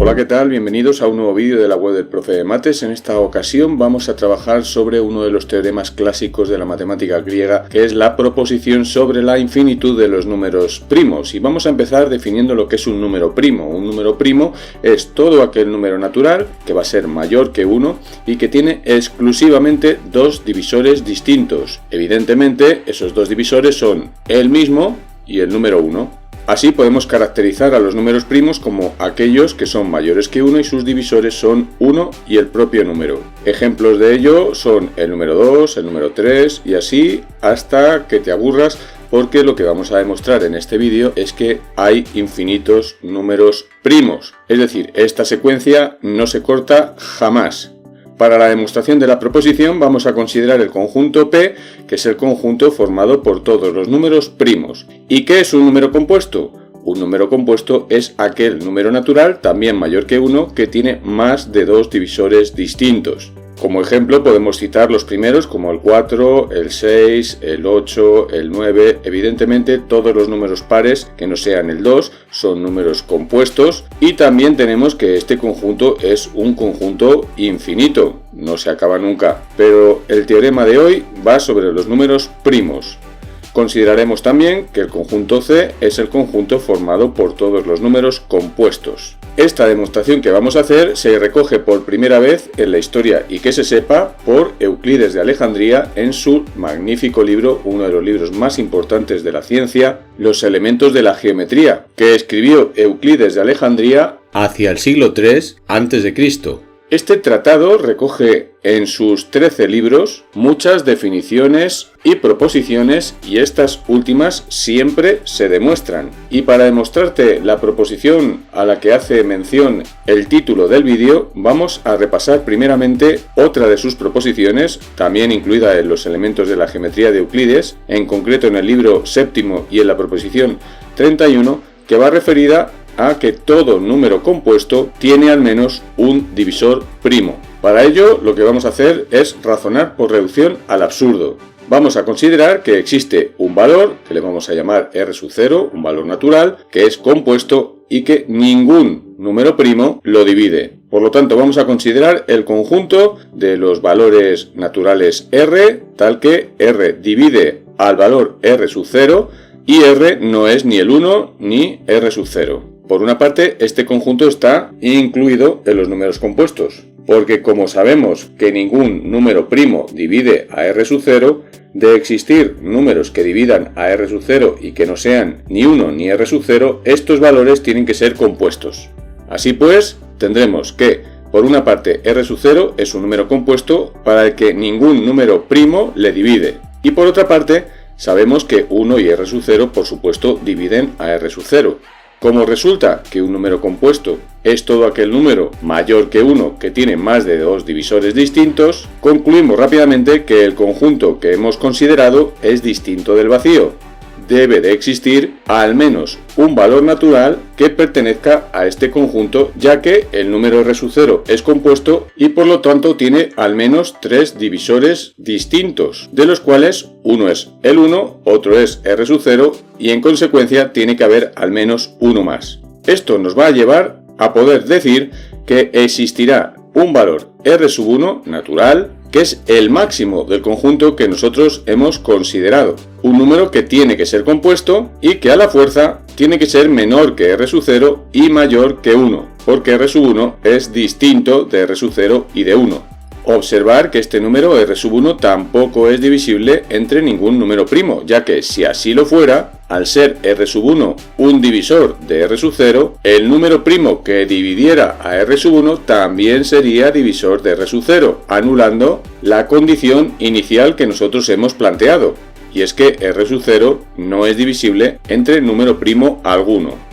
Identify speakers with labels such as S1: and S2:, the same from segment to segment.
S1: Hola, ¿qué tal? Bienvenidos a un nuevo vídeo de la web del profe de mates. En esta ocasión vamos a trabajar sobre uno de los teoremas clásicos de la matemática griega, que es la proposición sobre la infinitud de los números primos. Y vamos a empezar definiendo lo que es un número primo. Un número primo es todo aquel número natural que va a ser mayor que 1 y que tiene exclusivamente dos divisores distintos. Evidentemente, esos dos divisores son el mismo y el número 1. Así podemos caracterizar a los números primos como aquellos que son mayores que 1 y sus divisores son 1 y el propio número. Ejemplos de ello son el número 2, el número 3 y así hasta que te aburras, porque lo que vamos a demostrar en este vídeo es que hay infinitos números primos. Es decir, esta secuencia no se corta jamás. Para la demostración de la proposición vamos a considerar el conjunto P, que es el conjunto formado por todos los números primos. ¿Y qué es un número compuesto? Un número compuesto es aquel número natural, también mayor que 1, que tiene más de dos divisores distintos. Como ejemplo podemos citar los primeros como el 4, el 6, el 8, el 9. Evidentemente todos los números pares que no sean el 2 son números compuestos, y también tenemos que este conjunto es un conjunto infinito, no se acaba nunca. Pero el teorema de hoy va sobre los números primos. Consideraremos también que el conjunto C es el conjunto formado por todos los números compuestos. Esta demostración que vamos a hacer se recoge por primera vez en la historia y que se sepa por Euclides de Alejandría en su magnífico libro, uno de los libros más importantes de la ciencia, Los elementos de la geometría, que escribió Euclides de Alejandría hacia el siglo III a.C. Este tratado recoge en sus 13 libros muchas definiciones y proposiciones, y estas últimas siempre se demuestran. Y para demostrarte la proposición a la que hace mención el título del vídeo, vamos a repasar primeramente otra de sus proposiciones, también incluida en los elementos de la geometría de Euclides, en concreto en el libro séptimo y en la proposición 31, que va referida a que todo número compuesto tiene al menos un divisor primo. Para ello, lo que vamos a hacer es razonar por reducción al absurdo. Vamos a considerar que existe un valor, que le vamos a llamar R0, un valor natural, que es compuesto y que ningún número primo lo divide. Por lo tanto, vamos a considerar el conjunto de los valores naturales R, tal que R divide al valor R0 y R no es ni el 1 ni R0. Por una parte, este conjunto está incluido en los números compuestos, porque como sabemos que ningún número primo divide a R0, de existir números que dividan a R0 y que no sean ni 1 ni R0, estos valores tienen que ser compuestos. Así pues, tendremos que, por una parte, R0 es un número compuesto para el que ningún número primo le divide, y por otra parte, sabemos que 1 y R0, por supuesto, dividen a R0. Como resulta que un número compuesto es todo aquel número mayor que 1 que tiene más de dos divisores distintos, concluimos rápidamente que el conjunto que hemos considerado es distinto del vacío. Debe de existir al menos un valor natural que pertenezca a este conjunto, ya que el número R0 es compuesto y por lo tanto tiene al menos tres divisores distintos, de los cuales uno es el 1, otro es R0 y en consecuencia tiene que haber al menos uno más. Esto nos va a llevar a poder decir que existirá un valor R1 natural, que es el máximo del conjunto que nosotros hemos considerado. Un número que tiene que ser compuesto y que a la fuerza tiene que ser menor que R0 y mayor que 1, porque R1 es distinto de R0 y de 1. Observar que este número R1 tampoco es divisible entre ningún número primo, ya que si así lo fuera, al ser R1 un divisor de R0, el número primo que dividiera a R1 también sería divisor de R0, anulando la condición inicial que nosotros hemos planteado, y es que R0 no es divisible entre número primo alguno.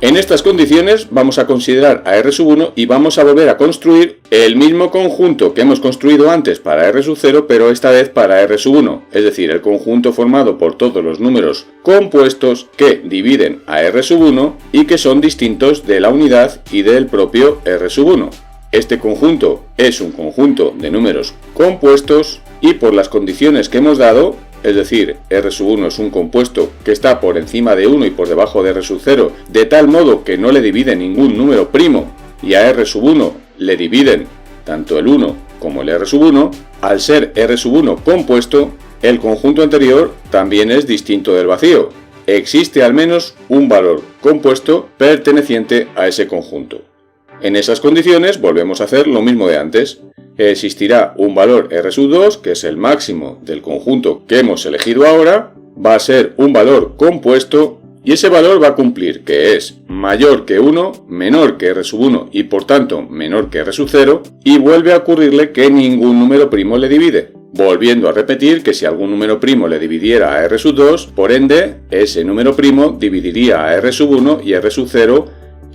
S1: En estas condiciones vamos a considerar a R1 y vamos a volver a construir el mismo conjunto que hemos construido antes para R0, pero esta vez para R1, es decir, el conjunto formado por todos los números compuestos que dividen a R1 y que son distintos de la unidad y del propio R1. Este conjunto es un conjunto de números compuestos y por las condiciones que hemos dado, es decir, R1 es un compuesto que está por encima de 1 y por debajo de R0, de tal modo que no le divide ningún número primo, y a R1 le dividen tanto el 1 como el R1, al ser R1 compuesto, el conjunto anterior también es distinto del vacío. Existe al menos un valor compuesto perteneciente a ese conjunto. En esas condiciones volvemos a hacer lo mismo de antes. Existirá un valor R2, que es el máximo del conjunto que hemos elegido ahora, va a ser un valor compuesto y ese valor va a cumplir que es mayor que 1, menor que R1 y por tanto menor que R0 y vuelve a ocurrirle que ningún número primo le divide. Volviendo a repetir que si algún número primo le dividiera a R2, por ende ese número primo dividiría a R1 y R0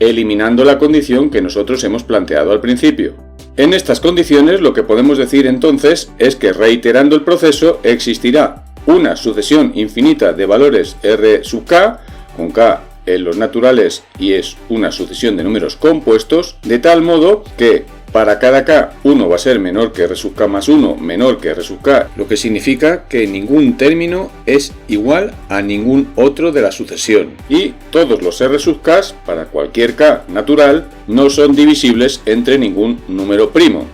S1: eliminando la condición que nosotros hemos planteado al principio. En estas condiciones lo que podemos decir entonces es que reiterando el proceso existirá una sucesión infinita de valores R sub k, con k en los naturales y es una sucesión de números compuestos, de tal modo que para cada k 1 va a ser menor que R sub k más 1, menor que R sub k, lo que significa que ningún término es igual a ningún otro de la sucesión. Y todos los R sub k para cualquier k natural no son divisibles entre ningún número primo.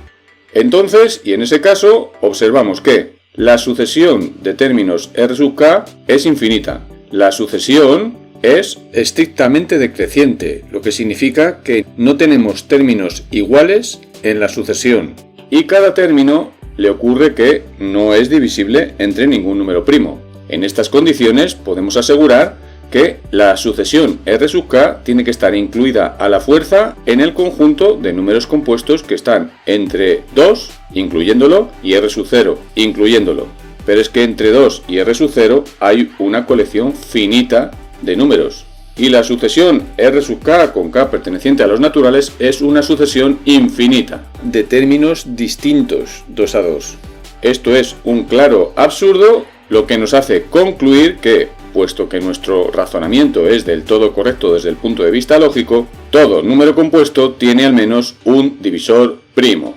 S1: Entonces, y en ese caso, observamos que la sucesión de términos R sub k es infinita. La sucesión es estrictamente decreciente, lo que significa que no tenemos términos iguales en la sucesión. Y cada término le ocurre que no es divisible entre ningún número primo. En estas condiciones podemos asegurar que la sucesión R sub k tiene que estar incluida a la fuerza en el conjunto de números compuestos que están entre 2, incluyéndolo, y R sub 0, incluyéndolo. Pero es que entre 2 y R sub 0 hay una colección finita de números. Y la sucesión R sub k con k perteneciente a los naturales es una sucesión infinita de términos distintos 2 a 2. Esto es un claro absurdo, lo que nos hace concluir que, puesto que nuestro razonamiento es del todo correcto desde el punto de vista lógico, todo número compuesto tiene al menos un divisor primo.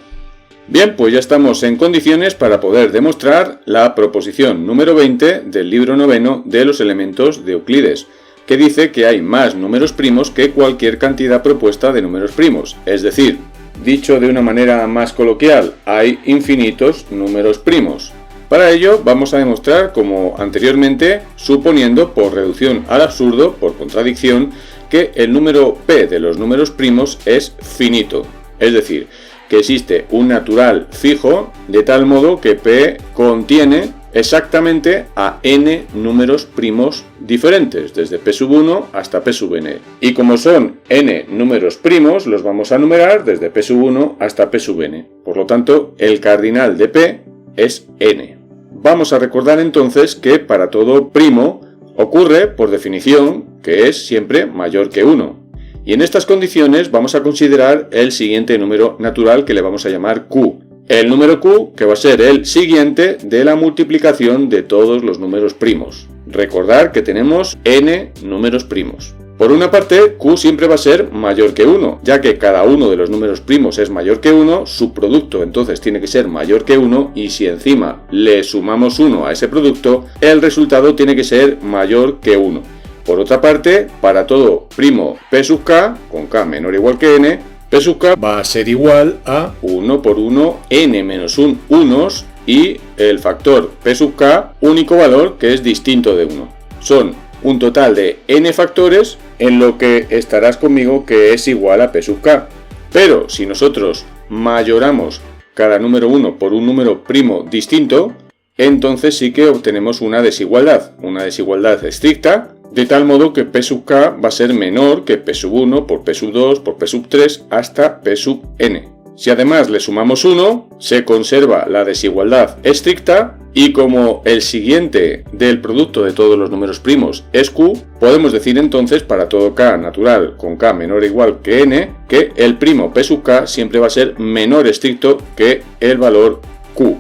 S1: Bien, pues ya estamos en condiciones para poder demostrar la proposición número 20 del libro noveno de los elementos de Euclides, que dice que hay más números primos que cualquier cantidad propuesta de números primos. Es decir, dicho de una manera más coloquial, hay infinitos números primos. Para ello vamos a demostrar, como anteriormente, suponiendo por reducción al absurdo, por contradicción, que el número p de los números primos es finito. Es decir, que existe un natural fijo, de tal modo que p contiene exactamente a n números primos diferentes, desde p sub 1 hasta p sub n. Y como son n números primos, los vamos a numerar desde p sub 1 hasta p sub n. Por lo tanto, el cardinal de p es n. Vamos a recordar entonces que para todo primo ocurre, por definición, que es siempre mayor que 1. Y en estas condiciones vamos a considerar el siguiente número natural que le vamos a llamar q. El número q que va a ser el siguiente de la multiplicación de todos los números primos. Recordar que tenemos n números primos. Por una parte, q siempre va a ser mayor que 1, ya que cada uno de los números primos es mayor que 1, su producto entonces tiene que ser mayor que 1 y si encima le sumamos 1 a ese producto, el resultado tiene que ser mayor que 1. Por otra parte, para todo primo p sub k, con k menor o igual que n, p sub k va a ser igual a 1 por 1 n menos 1 unos y el factor p sub k, único valor que es distinto de 1. Son un total de n factores en lo que estarás conmigo que es igual a p sub k. Pero si nosotros mayoramos cada número 1 por un número primo distinto, entonces sí que obtenemos una desigualdad estricta, de tal modo que p sub k va a ser menor que p sub 1 por p sub 2 por p sub 3 hasta p sub n. Si además le sumamos 1, se conserva la desigualdad estricta y como el siguiente del producto de todos los números primos es q, podemos decir entonces para todo k natural con k menor o igual que n, que el primo p sub k siempre va a ser menor estricto que el valor q.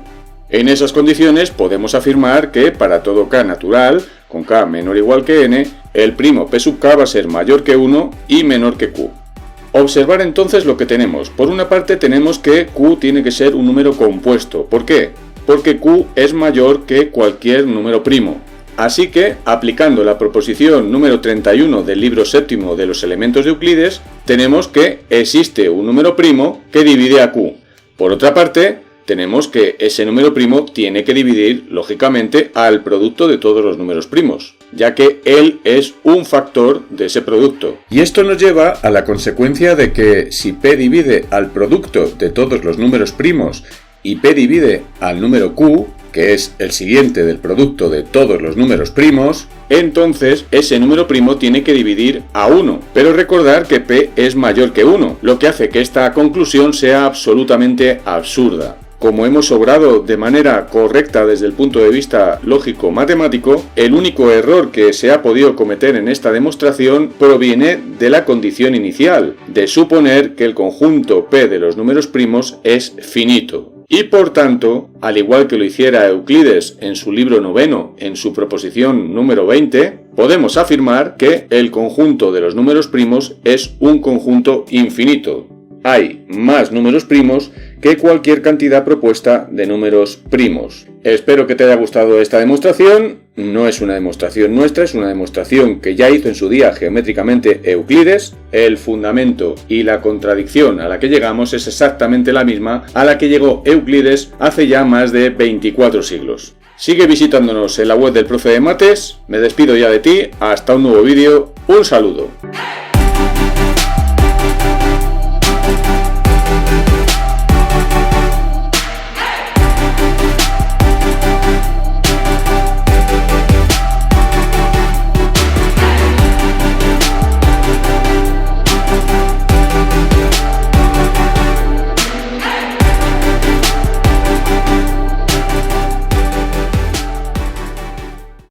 S1: En esas condiciones podemos afirmar que para todo k natural con k menor o igual que n, el primo p sub k va a ser mayor que 1 y menor que q. Observar entonces lo que tenemos. Por una parte tenemos que q tiene que ser un número compuesto. ¿Por qué? Porque q es mayor que cualquier número primo. Así que, aplicando la proposición número 31 del libro séptimo de los elementos de Euclides, tenemos que existe un número primo que divide a Q. Por otra parte, tenemos que ese número primo tiene que dividir, lógicamente, al producto de todos los números primos, ya que él es un factor de ese producto. Y esto nos lleva a la consecuencia de que si P divide al producto de todos los números primos y P divide al número Q, que es el siguiente del producto de todos los números primos, entonces ese número primo tiene que dividir a 1. Pero recordar que P es mayor que 1, lo que hace que esta conclusión sea absolutamente absurda. Como hemos obrado de manera correcta desde el punto de vista lógico-matemático, el único error que se ha podido cometer en esta demostración proviene de la condición inicial, de suponer que el conjunto P de los números primos es finito. Y por tanto, al igual que lo hiciera Euclides en su libro noveno, en su proposición número 20, podemos afirmar que el conjunto de los números primos es un conjunto infinito. Hay más números primos que cualquier cantidad propuesta de números primos. Espero que te haya gustado esta demostración. No es una demostración nuestra, es una demostración que ya hizo en su día geométricamente Euclides. El fundamento y la contradicción a la que llegamos es exactamente la misma a la que llegó Euclides hace ya más de 24 siglos. Sigue visitándonos en la web del Profe de Mates. Me despido ya de ti. Hasta un nuevo vídeo. Un saludo.